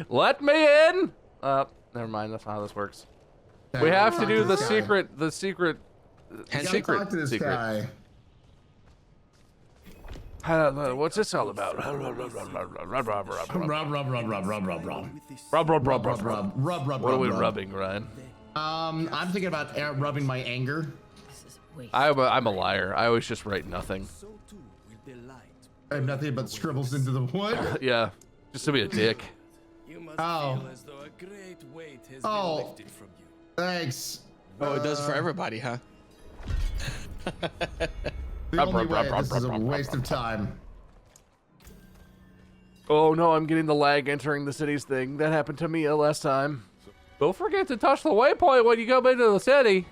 Let me in. Never mind. That's not how this works. We have to do the secret. Talk to this guy. What's this all about? Rub. What are we rubbing, Ryan? I'm thinking about rubbing my anger. I'm a liar. I always just write nothing. I have nothing but scribbles into the wood. Yeah, just to be a dick. Oh. Oh. Thanks. Oh, it does for everybody, huh? The only way, this is a waste of time. Oh no, I'm getting the lag entering the cities thing. That happened to me last time. Don't forget to touch the waypoint when you go into the city.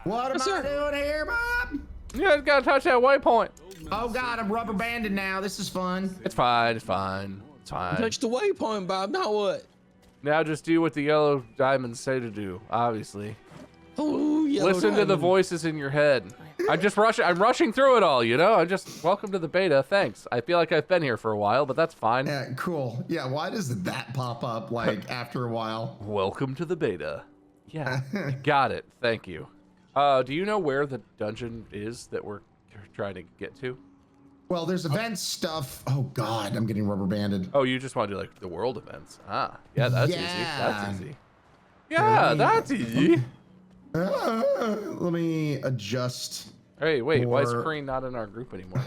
What am I doing here, Bob? You guys gotta touch that waypoint. Oh God, I'm rubber banded now. This is fun. It's fine, it's fine, it's fine. Touch the waypoint, Bob. Now what? Now just do what the yellow diamonds say to do, obviously. Oh, yellow Listen to the voices in your head. I'm rushing through it all, you know? Welcome to the beta, thanks. I feel like I've been here for a while, but that's fine. Yeah, cool. Yeah, why does that pop up like after a while? Welcome to the beta. Yeah, got it, thank you. Do you know where the dungeon is that we're trying to get to? Well, there's event stuff. Oh God, I'm getting rubber banded. Oh, you just want to do like the world events. Ah, yeah, that's easy. That's easy. Yeah, that's easy. Let me adjust. Hey, wait, why is Crane not in our group anymore?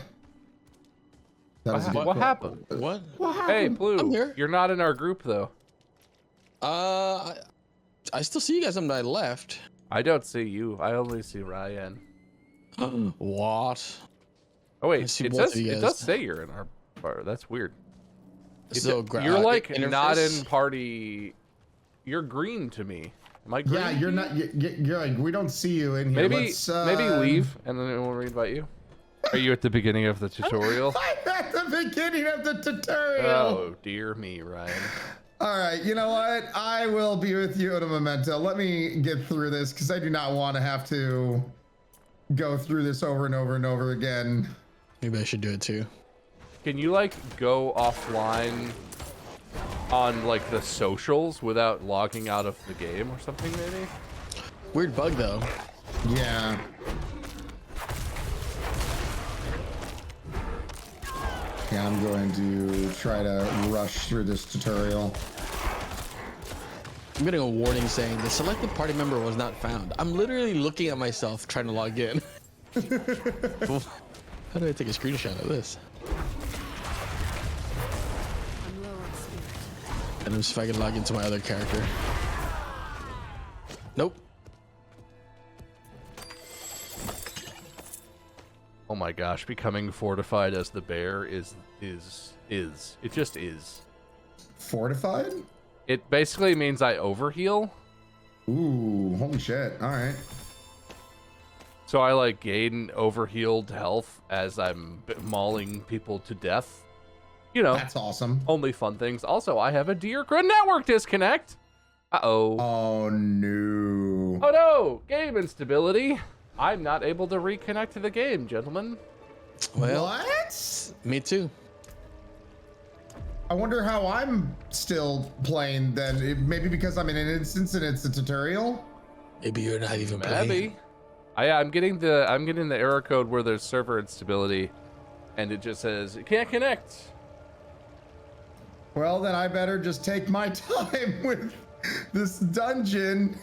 What happened? What? Hey, Blue, I'm here. You're not in our group though. I still see you guys on my left. I don't see you. I only see Ryan. What? Oh wait, it guys. does say you're in our bar. That's weird. So you're like interface? not in party. You're green to me. Am I green? Yeah, you're not. You're like, we don't see you in here. Maybe leave and then we'll reinvite you. Are you at the beginning of the tutorial? I'm at the beginning of the tutorial. Oh dear me, Ryan. All right, you know what? I will be with you in a memento. Let me get through this because I do not want to have to go through this over and over and over again. Maybe I should do it too. Can you like go offline on like the socials without logging out of the game or something maybe? Weird bug though. Yeah. Yeah, I'm going to try to rush through this tutorial. I'm getting a warning saying the selected party member was not found. I'm literally looking at myself trying to log in. How do I take a screenshot of this? And I'm just if I can log into my other character. Nope. Oh my gosh, becoming fortified as the bear is. It just is. Fortified? It basically means I overheal. Ooh, holy shit. All right. So I like gain overhealed health as I'm mauling people to death. You know. That's awesome. Only fun things. Also, I have a Dear Grid network disconnect. Uh-oh. Oh no. Oh no, game instability. I'm not able to reconnect to the game, gentlemen. Well, what? Me too. I wonder how I'm still playing then. Maybe because I'm in an instance and it's a tutorial. Maybe you're not even playing. Maybe. I'm getting the error code where there's server instability, and it just says it can't connect. Well, then I better just take my time with this dungeon.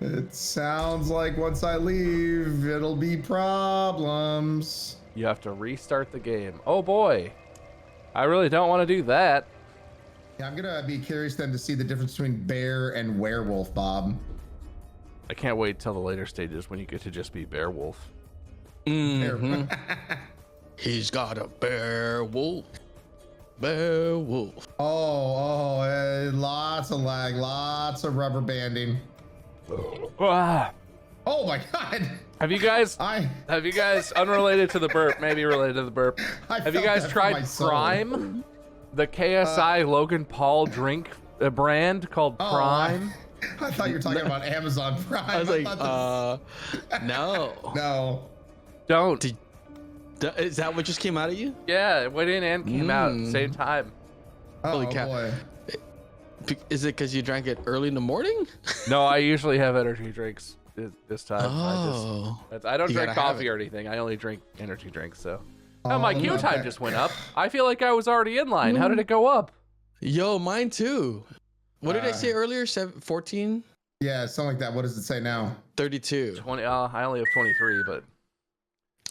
It sounds like once I leave, it'll be problems. You have to restart the game. Oh boy. I really don't want to do that. Yeah, I'm gonna be curious then to see the difference between bear and werewolf, Bob. I can't wait till the later stages when you get to just be Beowulf. Mm-hmm. He's got a bear wolf. Bear wolf. Lots of lag, lots of rubber banding. Ah. Oh my god. Have you guys unrelated to the burp, maybe related to the burp, have you guys tried Prime? The KSI Logan Paul drink brand called Prime? I thought you were talking about Amazon Prime. I was like, no. No. Don't. Is that what just came out of you? Yeah, it went in and came out at the same time. Holy Oh cow. boy. Is it because you drank it early in the morning? No, I usually have energy drinks this time. Oh. I don't You drink gotta have coffee it. or anything. I only drink energy drinks. So. Oh, Oh, my look queue at time that. just went up. I feel like I was already in line. How did it go up? Yo, mine too. What did I say earlier? 14? Yeah, something like that. What does it say now? 32. 20. I only have 23, but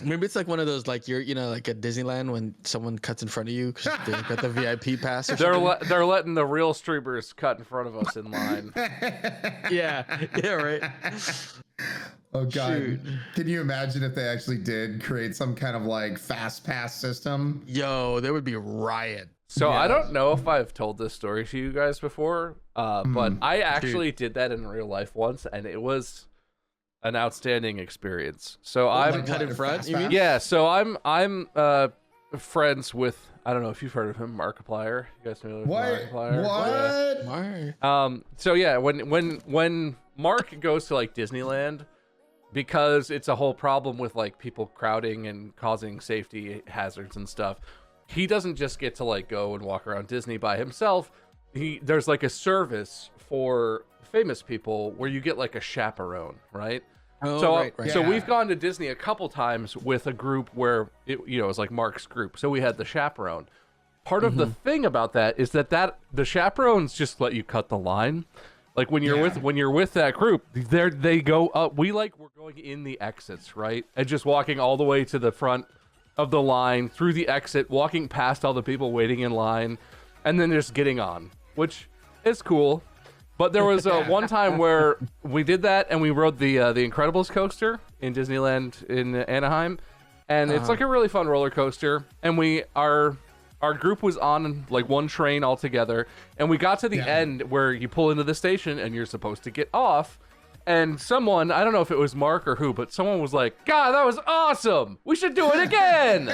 Maybe it's like one of those, like like at Disneyland when someone cuts in front of you because they got the VIP pass or something. they're letting the real streamers cut in front of us in line. Yeah, right. Oh god. Shoot. Can you imagine if they actually did create some kind of like fast pass system? Yo, there would be a riot. So Yeah. I don't know if I've told this story to you guys before, but I actually did that in real life once, and it was an outstanding experience. So I'm cut in front, you mean? yeah. So I'm friends with, I don't know if you've heard of him, Markiplier. You guys familiar with What? Markiplier? What? Mark. So yeah, when Mark goes to like Disneyland, because it's a whole problem with like people crowding and causing safety hazards and stuff, he doesn't just get to like go and walk around Disney by himself. There's like a service for famous people where you get like a chaperone, right? Oh, So right. so Yeah. we've gone to Disney a couple times with a group where it was like Mark's group. So we had the chaperone. Part of the thing about that is that the chaperones just let you cut the line. Like when you're with that group, they go up. We're going in the exits, right? And just walking all the way to the front of the line, through the exit, walking past all the people waiting in line, and then just getting on, which is cool. But there was one time where we did that, and we rode the Incredibles coaster in Disneyland in Anaheim, and it's like a really fun roller coaster. And our group was on like one train all together, and we got to the end where you pull into the station and you're supposed to get off. And someone, I don't know if it was Mark or who, but someone was like, "God, that was awesome! We should do it again!"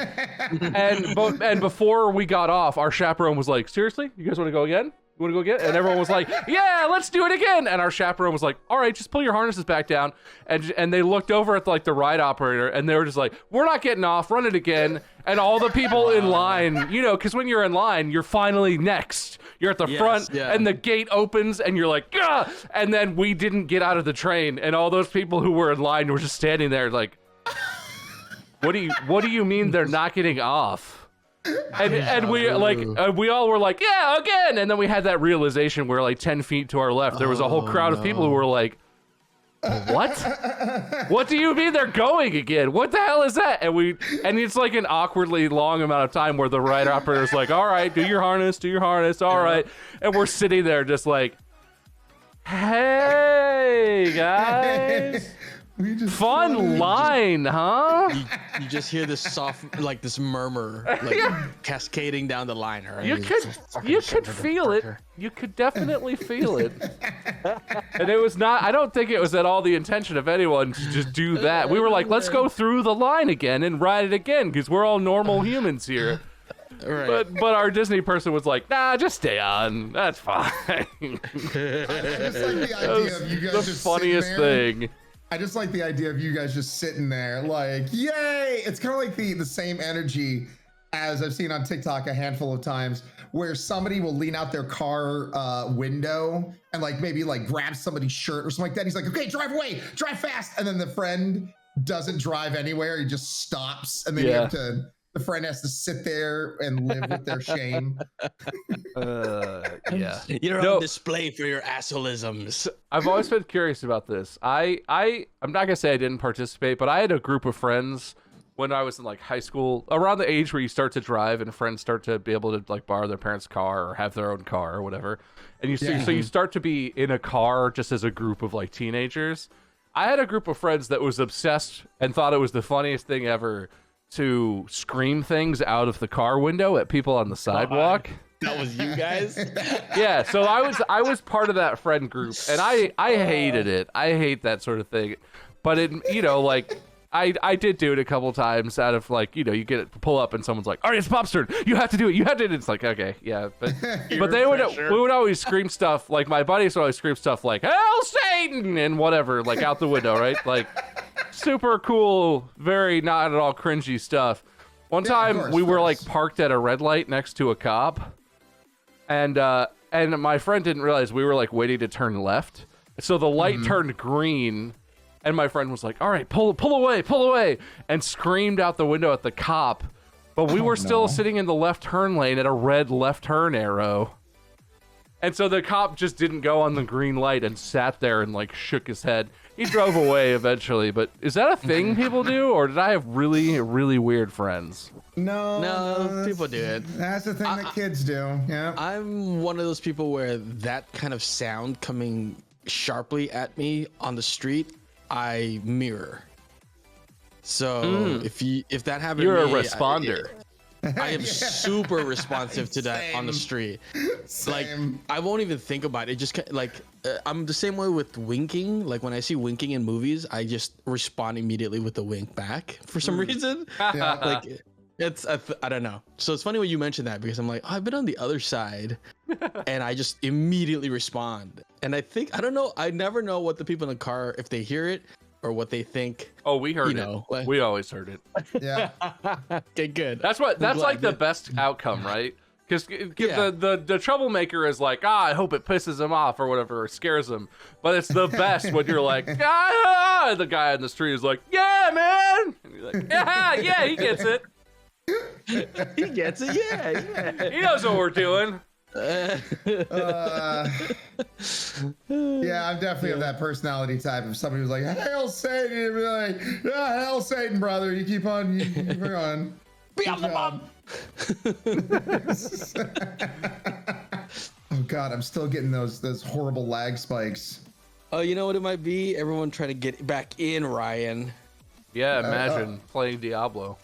and before we got off, our chaperone was like, "Seriously, you guys want to go again? You want to go again?" And everyone was like, "Yeah, let's do it again." And our chaperone was like, "All right, just pull your harnesses back down." And they looked over at like the ride operator, and they were just like, "We're not getting off. Run it again." And all the people in line, because when you're in line, you're finally next. You're at the front, and the gate opens, and you're like, "Gah!" And then we didn't get out of the train, and all those people who were in line were just standing there like, what do you mean they're not getting off? And we we all were like, "Yeah, again." And then we had that realization where like 10 feet to our left, there was a whole crowd of people who were like, "What? What do you mean they're going again? What the hell is that?" And it's like an awkwardly long amount of time where the ride operator's like, "All right, do your harness, all right." And we're sitting there just like, "Hey, guys. Fun line, huh?" You just hear this soft, like this murmur, like cascading down the line. Right? You could feel it. You could definitely feel it. And it was not, I don't think it was at all the intention of anyone to just do that. We were like, let's go through the line again and ride it again, because we're all normal humans here. Right. But our Disney person was like, "Nah, just stay on. That's fine." I just like the idea of you guys The just funniest sitting there. thing. I just like the idea of you guys just sitting there like, yay! It's kind of like the same energy as I've seen on TikTok a handful of times, where somebody will lean out their car window and like maybe like grab somebody's shirt or something like that. He's like, "Okay, drive away, drive fast," and then the friend doesn't drive anywhere. He just stops, and then the friend has to sit there and live with their shame. Yeah. You're on display for your assholisms. I've always been curious about this. I'm not gonna say I didn't participate, but I had a group of friends when I was in like high school, around the age where you start to drive and friends start to be able to like borrow their parents' car or have their own car or whatever. And so you start to be in a car just as a group of like teenagers. I had a group of friends that was obsessed and thought it was the funniest thing ever to scream things out of the car window at people on the sidewalk. That was you guys? Yeah, so I was part of that friend group, and I hated it. I hate that sort of thing. But it, I did do it a couple times out of like, you get it, pull up and someone's like, "All right, it's Pop's turn. You have to do it. You have to." It's like, okay, yeah, but we would always scream stuff like my buddies would always scream stuff like "Hail Satan" and whatever, like out the window, right? Like super cool, very not at all cringy stuff. One time we were like parked at a red light next to a cop. And my friend didn't realize we were like waiting to turn left. So the light turned green, and my friend was like, all right, pull away, and screamed out the window at the cop. But we were still sitting in the left turn lane at a red left turn arrow. And so the cop just didn't go on the green light and sat there and like shook his head. He drove away eventually, but is that a thing people do, or did I have really, really weird friends? No, people do it. That's the thing that kids do. Yeah. I'm one of those people where that kind of sound coming sharply at me on the street, I mirror. So if that happened, you're to me, a responder. I am super responsive to that on the street. Like I won't even think about it. It just like I'm the same way with winking. Like when I see winking in movies, I just respond immediately with a wink back for some reason. Like it's I don't know. So it's funny when you mention that because I'm like, oh, I've been on the other side, and I just immediately respond. And I don't know. I never know what the people in the car, if they hear it or what they think. Oh, we heard it. Like, we always heard it. Yeah. Okay, good. That's like the best outcome, right? Because the troublemaker is like, I hope it pisses him off or whatever, or scares him. But it's the best when you're like, and the guy in the street is like, yeah, man. And you're like, yeah, he gets it. He gets it, yeah. He knows what we're doing. Yeah, I'm definitely of that personality type. If somebody was like, "Hail Satan," you'd be like, "Yeah, hail Satan, brother." You keep on, you keep on. Beelzebub. Oh God, I'm still getting those horrible lag spikes. Oh, you know what it might be? Everyone trying to get back in, Ryan. Yeah, imagine playing Diablo.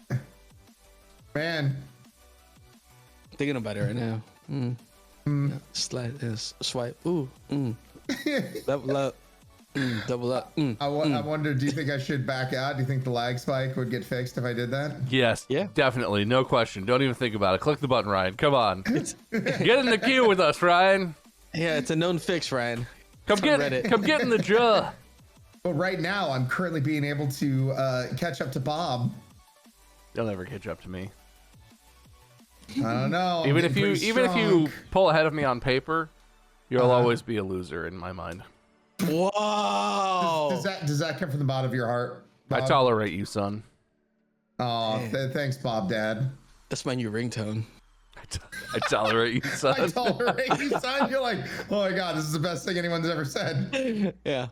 Man, Thinking about it right now. Swipe. Ooh. Double up. Double up. I wonder, do you think I should back out? Do you think the lag spike would get fixed if I did that? Yes, Yeah. definitely. No question. Don't even think about it. Click the button, Ryan. Come on. Get in the queue with us, Ryan. Yeah, it's a known fix, Ryan. Come get in the jaw. Well, right now, I'm currently being able to catch up to Bob. You'll never catch up to me. I don't know. Even if you pull ahead of me on paper, you'll always be a loser in my mind. Whoa. Does that come from the bottom of your heart, Bob? I tolerate you, son. Oh, thanks, Bob, Dad. That's my new ringtone. I tolerate you, son. I tolerate you, son. You're like, oh my God, this is the best thing anyone's ever said. Yeah.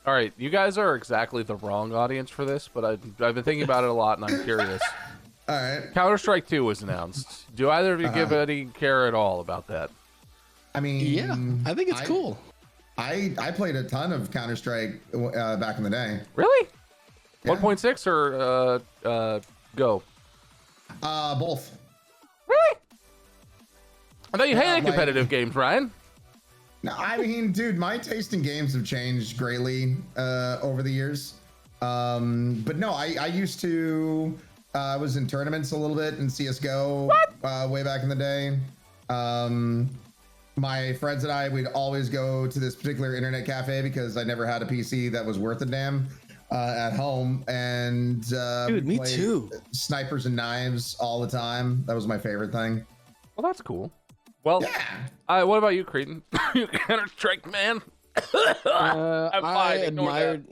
All right, you guys are exactly the wrong audience for this, but I've been thinking about it a lot, and I'm curious. All right. Counter-Strike 2 was announced. Do either of you give any care at all about that? I mean, Yeah, I think it's cool. I played a ton of Counter-Strike back in the day. Really? Yeah. 1.6 or Go? Both. Really? I thought you hated like- competitive games, Ryan. No, I mean, dude, my taste in games have changed greatly over the years. But no, I used to. I was in tournaments a little bit in CS:GO way back in the day. My friends and I, we'd always go to this particular internet cafe because I never had a PC that was worth a damn at home. And Dude, me too. Snipers and knives all the time. That was my favorite thing. Well, that's cool. Well, Yeah. what about you, Cretan? You Counter-Strike man? I'm fine. I Ignore admired.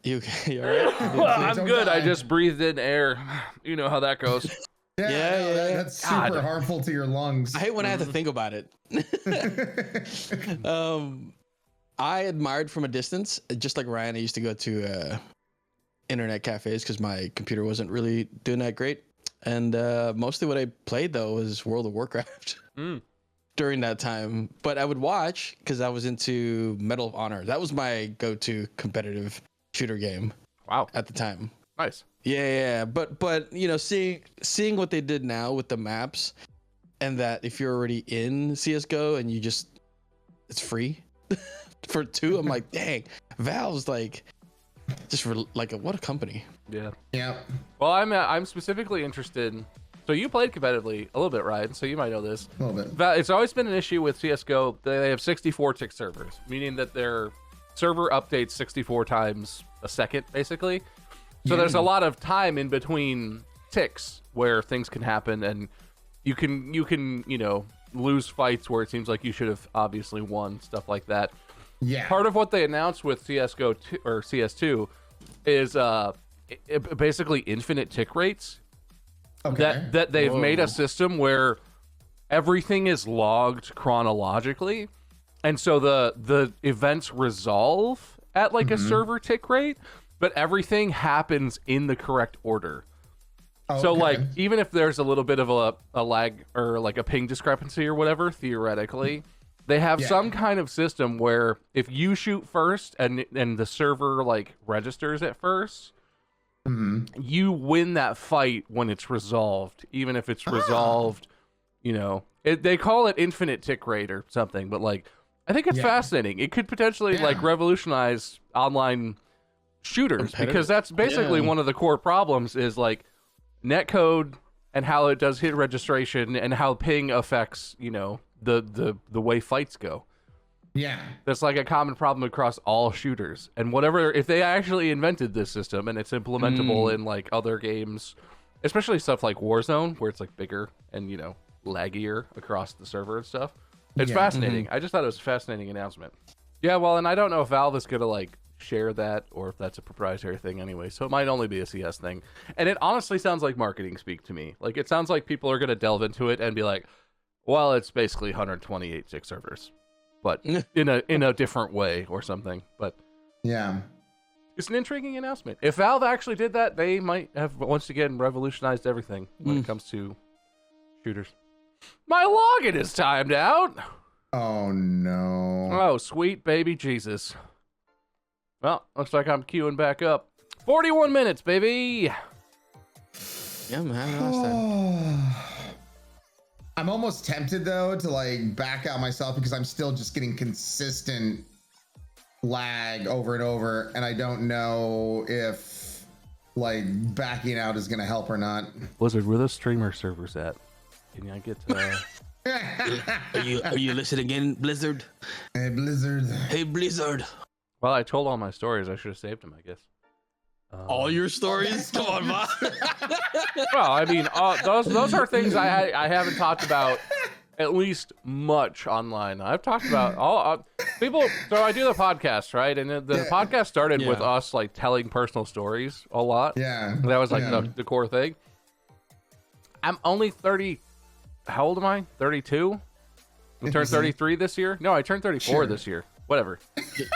You all right? I'm Don't good. I die. just breathed in air. You know how that goes. Yeah, Yeah. that's super God. harmful to your lungs. I hate when I have to think about it. I admired from a distance, just like Ryan. I used to go to internet cafes because my computer wasn't really doing that great, and mostly what I played though was World of Warcraft during that time. But I would watch because I was into Medal of Honor. That was my go-to competitive shooter game. Wow. At the time. Nice. Yeah. But you know, seeing what they did now with the maps, and that if you're already in CS:GO and it's free for 2, I'm like, dang, Valve's like, just for like what a company. Yeah. Well, I'm specifically interested. So you played competitively a little bit, Ryan, so you might know this. A little bit. It's always been an issue with CS:GO. They have 64 tick servers, meaning that their server updates 64 times a second, basically. So there's a lot of time in between ticks where things can happen, and you can lose fights where it seems like you should have obviously won, stuff like that. Yeah. Part of what they announced with CS:GO or CS2 is basically infinite tick rates. Okay. That they've made a system where everything is logged chronologically, and so the events resolve at like a server tick rate, but everything happens in the correct order. So like even if there's a little bit of a lag or like a ping discrepancy or whatever, theoretically, they have some kind of system where if you shoot first and the server like registers it first, you win that fight when it's resolved, even if it's resolved, you know. They call it infinite tick rate or something, but like I think it's fascinating. It could potentially like revolutionize online shooters, because that's basically one of the core problems is like netcode and how it does hit registration and how ping affects, you know, the way fights go. Yeah, that's like a common problem across all shooters. And whatever, if they actually invented this system and it's implementable in like other games, especially stuff like Warzone where it's like bigger and, you know, laggier across the server and stuff, it's fascinating. I just thought it was a fascinating announcement. Yeah, well, and I don't know if Valve is gonna like share that or if that's a proprietary thing anyway, so it might only be a CS thing. And it honestly sounds like marketing speak to me. Like it sounds like people are going to delve into it and be like, well, it's basically 128 tick servers, but in a different way or something. But yeah, it's an intriguing announcement. If Valve actually did that, they might have once again revolutionized everything when it comes to shooters. My login is timed out. Oh no. Oh, sweet baby Jesus. Well, looks like I'm queuing back up. 41 minutes, baby. Yeah, man. I'm almost tempted though to like back out myself because I'm still just getting consistent lag over and over, and I don't know if like backing out is gonna help or not. Blizzard, where the streamer servers at? Can I get Are you listening in, Blizzard? Hey Blizzard. Hey Blizzard. Well, I told all my stories. I should have saved them, I guess. All your stories? Come on, man. Well, I mean, those are things I haven't talked about at least much online. I've talked about all people. So I do the podcast, right? And the podcast started with us like telling personal stories a lot. Yeah, that was like the core thing. I'm only 30. How old am I? 32. I turned 33 this year. No, I turned 34 this year. Whatever.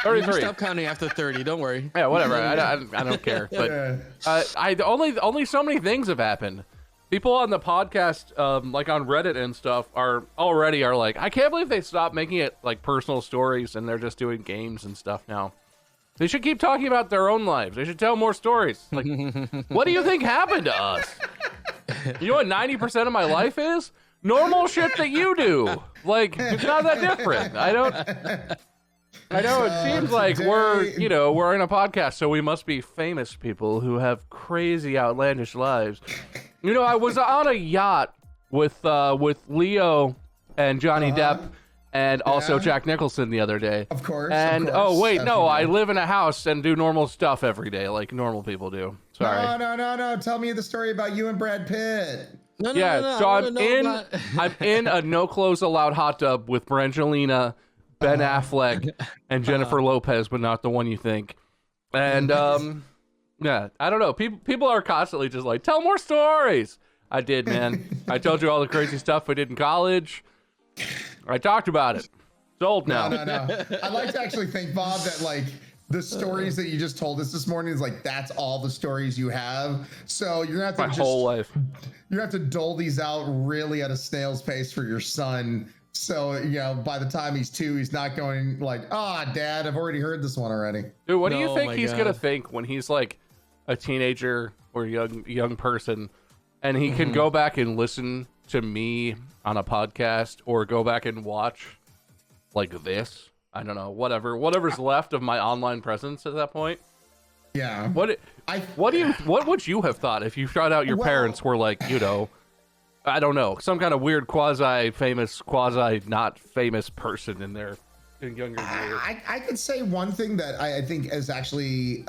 33. Stop counting after 30. Don't worry. Yeah, whatever. I don't care. But I only so many things have happened. People on the podcast, like on Reddit and stuff, are like, I can't believe they stopped making it like personal stories and they're just doing games and stuff now. They should keep talking about their own lives. They should tell more stories. Like, what do you think happened to us? You know what 90% of my life is? Normal shit that you do. Like, it's not that different. I know it seems like we're in a podcast, so we must be famous people who have crazy, outlandish lives. You know, I was on a yacht with Leo and Johnny Depp and also Jack Nicholson the other day. Of course. And I live in a house and do normal stuff every day, like normal people do. Sorry. No. Tell me the story about you and Brad Pitt. No. So I'm in a no clothes allowed hot tub with Brangelina, Ben Affleck, and Jennifer Lopez, but not the one you think. And yeah, I don't know. People are constantly just like, tell more stories. I did, man. I told you all the crazy stuff I did in college. I talked about it. It's old now. No. I'd like to actually think, Bob, that like the stories that you just told us this morning is like that's all the stories you have. So you're gonna have to whole life. You have to dole these out really at a snail's pace for your son. So, you know, by the time he's 2, he's not going like, Dad, I've already heard this one already. Dude, what do you think he's gonna think when he's like a teenager or young person, and he can go back and listen to me on a podcast or go back and watch like this? I don't know, whatever's left of my online presence at that point. Yeah. What would you have thought if you found out your parents were like, you know, I don't know, some kind of weird quasi-famous, quasi-not famous person in their younger years? I could say one thing that I think is actually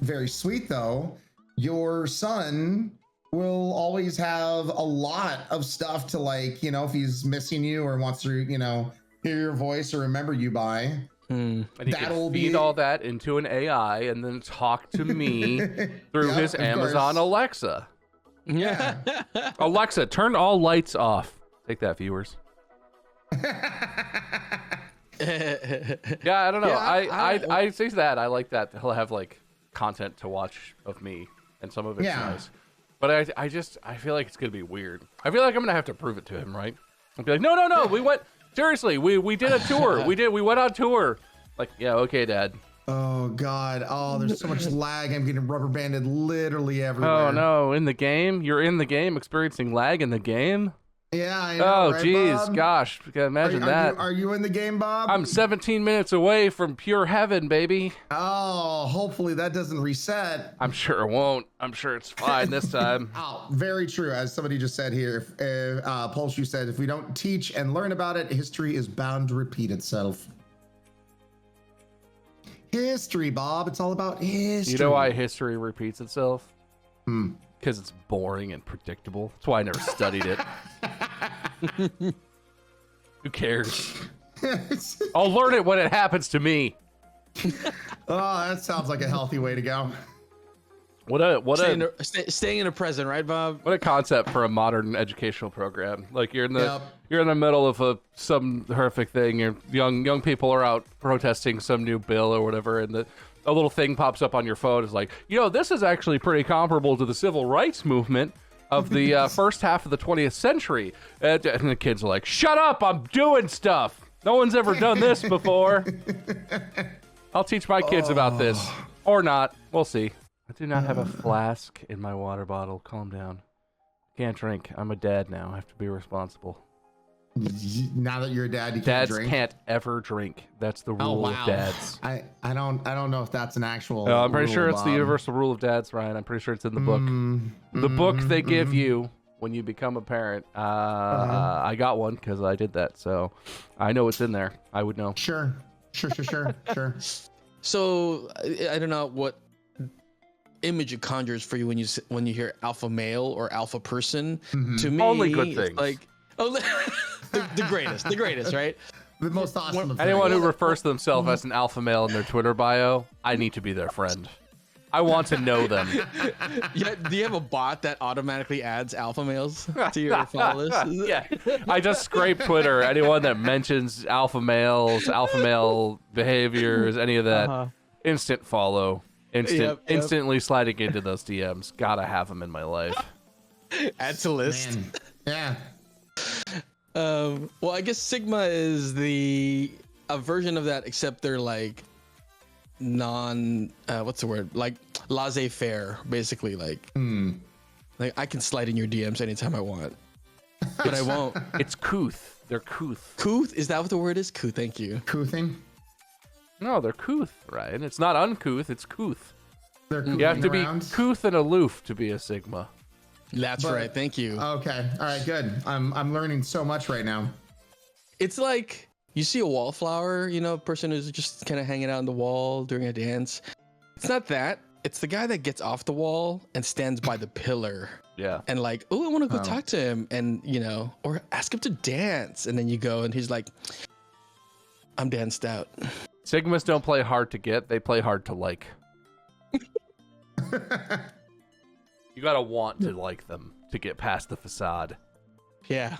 very sweet, though. Your son will always have a lot of stuff to, like, you know, if he's missing you or wants to, you know, hear your voice or remember you by. And he can feed all that into an AI and then talk to me through his Amazon Alexa. Yeah. Alexa, turn all lights off. Take that, viewers. Yeah, I don't know. Yeah, I say that. I like that. He'll have like content to watch of me, and some of it's nice. But I feel like it's gonna be weird. I feel like I'm gonna have to prove it to him, right? I'll be like, no, we went seriously. We did a tour. we went on tour. Like, yeah, okay, Dad. Oh God. Oh, there's so much lag. I'm getting rubber banded literally everywhere. Oh no, in the game? You're in the game experiencing lag in the game? Yeah, I know. Oh, right, geez, Bob? gosh, imagine that. Are you in the game, Bob? I'm 17 minutes away from pure heaven, baby. Oh, hopefully that doesn't reset. I'm sure it won't. I'm sure it's fine this time. Oh, very true. As somebody just said here, Pulshu said, if we don't teach and learn about it, history is bound to repeat itself. History, Bob. It's all about history. You know why history repeats itself? Because it's boring and predictable. That's why I never studied it. Who cares? I'll learn it when it happens to me. Oh, that sounds like a healthy way to go. Staying in the present, right, Bob? What a concept for a modern educational program. Like you're in the middle of some horrific thing. Young people are out protesting some new bill or whatever, and a little thing pops up on your phone. It's like, this is actually pretty comparable to the civil rights movement of the first half of the 20th century. And the kids are like, shut up, I'm doing stuff. No one's ever done this before. I'll teach my kids about this. Or not. We'll see. I do not have a flask in my water bottle. Calm down. Can't drink. I'm a dad now. I have to be responsible. Now that you're a dad, you dads can't drink. Can't ever drink. That's the rule of dads. I don't know if that's an actual. No, I'm pretty sure it's the universal rule of dads, Ryan. I'm pretty sure it's in the book. The book they give you when you become a parent. I got one because I did that, so I know it's in there. I would know. Sure. So I don't know what image it conjures for you when you hear alpha male or alpha person. To me, only good things. Like, the greatest, right? The most awesome. Anyone who refers to themselves as an alpha male in their Twitter bio, I need to be their friend. I want to know them. Yeah, do you have a bot that automatically adds alpha males to your follow list? Yeah, I just scrape Twitter. Anyone that mentions alpha males, alpha male behaviors, any of that, instant follow. Instantly sliding into those DMs. Gotta have them in my life. Add to list. Man. Yeah. Well, I guess Sigma is a version of that, except they're like what's the word? Like laissez-faire, basically. Like I can slide in your DMs anytime I want, but I won't. It's couth. They're couth. Couth? Is that what the word is? Couth. Thank you. Couthing? No, they're couth, right? It's not uncouth. It's couth. You have to be couth and aloof to be a Sigma. That's right. Thank you. Okay. All right. Good. I'm learning so much right now. It's like you see a wallflower, a person who's just kind of hanging out on the wall during a dance. It's not that. It's the guy that gets off the wall and stands by the pillar. Yeah. And like, I want to go talk to him, and or ask him to dance, and then you go, and he's like, I'm danced out. Sigmas don't play hard to get; they play hard to like. You gotta want to like them to get past the facade. Yeah.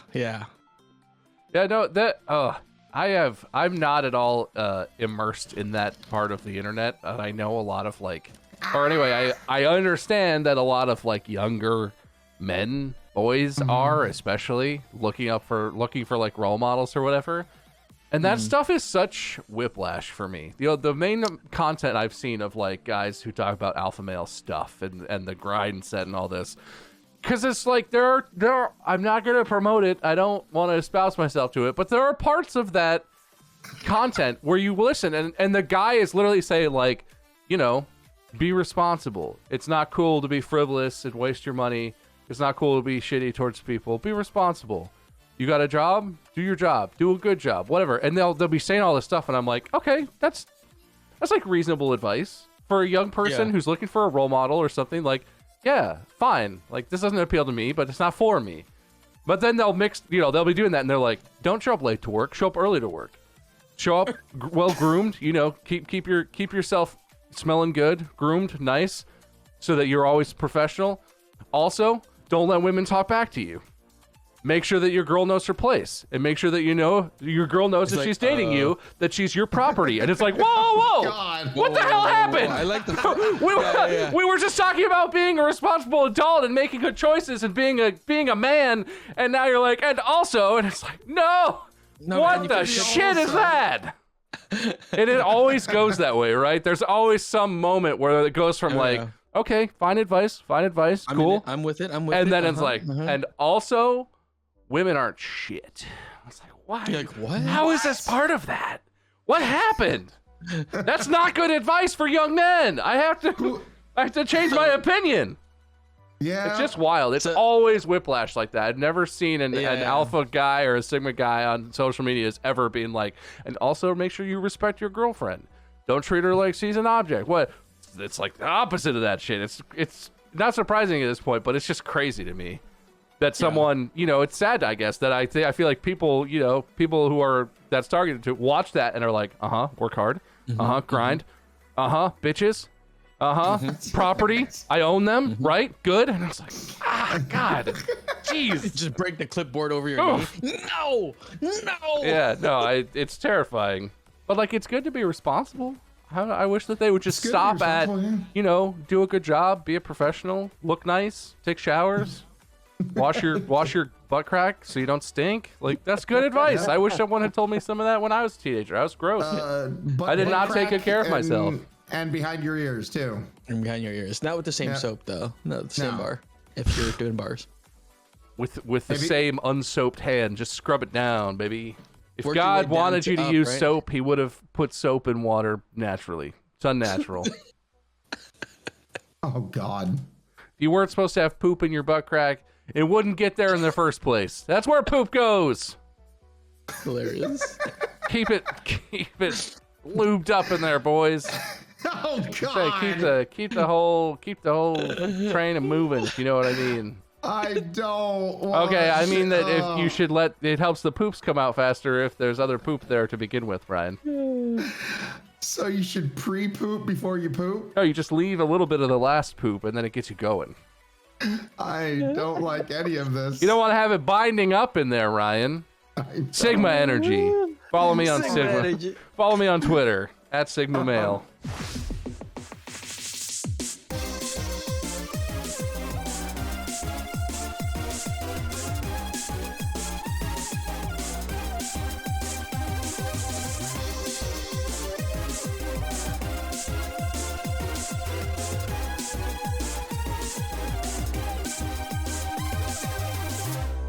No, I'm not at all immersed in that part of the internet. I know a lot of I understand that a lot of younger men, boys are especially looking for like role models or whatever. And that stuff is such whiplash for me. The main content I've seen of guys who talk about alpha male stuff and the grind set and all this, because it's like there are, I'm not going to promote it. I don't want to espouse myself to it, but there are parts of that content where you listen and the guy is literally saying be responsible. It's not cool to be frivolous and waste your money. It's not cool to be shitty towards people. Be responsible. You got a job? Do your job. Do a good job. Whatever. And they'll be saying all this stuff, and I'm like, okay, that's reasonable advice for a young person who's looking for a role model or something. yeah, fine. Like, this doesn't appeal to me, but it's not for me. But then they'll they'll be doing that, and they're like, don't show up late to work, show up early to work. Show up well groomed, keep yourself smelling good, groomed, nice, so that you're always professional. Also, don't let women talk back to you. Make sure that your girl knows her place, and make sure that your girl knows that she's dating you, that she's your property. And it's like, whoa, God. what the hell happened? I like the we were just talking about being a responsible adult and making good choices and being a man, and now you're like, and also, and it's like, no what man, the shit is that? And it always goes that way, right? There's always some moment where it goes from okay, fine advice, cool. I'm with it. And then it's like, and also, women aren't shit. I was like, why? You're like, what? How is this part of that? What happened? That's not good advice for young men. I have to change my opinion. Yeah. It's just wild. It's always whiplash like that. I've never seen an alpha guy or a sigma guy on social media has ever been like, and also make sure you respect your girlfriend. Don't treat her like she's an object. What? It's like the opposite of that shit. It's not surprising at this point, but it's just crazy to me that someone, it's sad, I guess, that I feel like people who are that's targeted to watch that and are like, work hard, grind, bitches, property, I own them, right? Good. And I was like, God, jeez. Just break the clipboard over your knee. No. Yeah, no, it's terrifying, but like, it's good to be responsible. I wish that they would just stop at, do a good job, be a professional, look nice, take showers, wash your butt crack so you don't stink. Like, that's good advice. I wish someone had told me some of that when I was a teenager. I was gross. I did not take good care of myself. And behind your ears too. And behind your ears. Not with the same soap though. Not the same bar. If you're doing bars. With the same unsoaped hand, just scrub it down, baby. If God wanted you to use soap, he would have put soap in water naturally. It's unnatural. Oh, God. If you weren't supposed to have poop in your butt crack, it wouldn't get there in the first place. That's where poop goes. Hilarious. Keep it lubed up in there, boys. Oh, God. Say, keep the whole train moving, if you know what I mean. I don't want Okay, I mean that if you should it helps the poops come out faster if there's other poop there to begin with, Ryan. So you should pre-poop before you poop? No, you just leave a little bit of the last poop and then it gets you going. I don't like any of this. You don't want to have it binding up in there, Ryan. Sigma Energy. Follow me on Sigma. Follow me on Twitter @SigmaMale.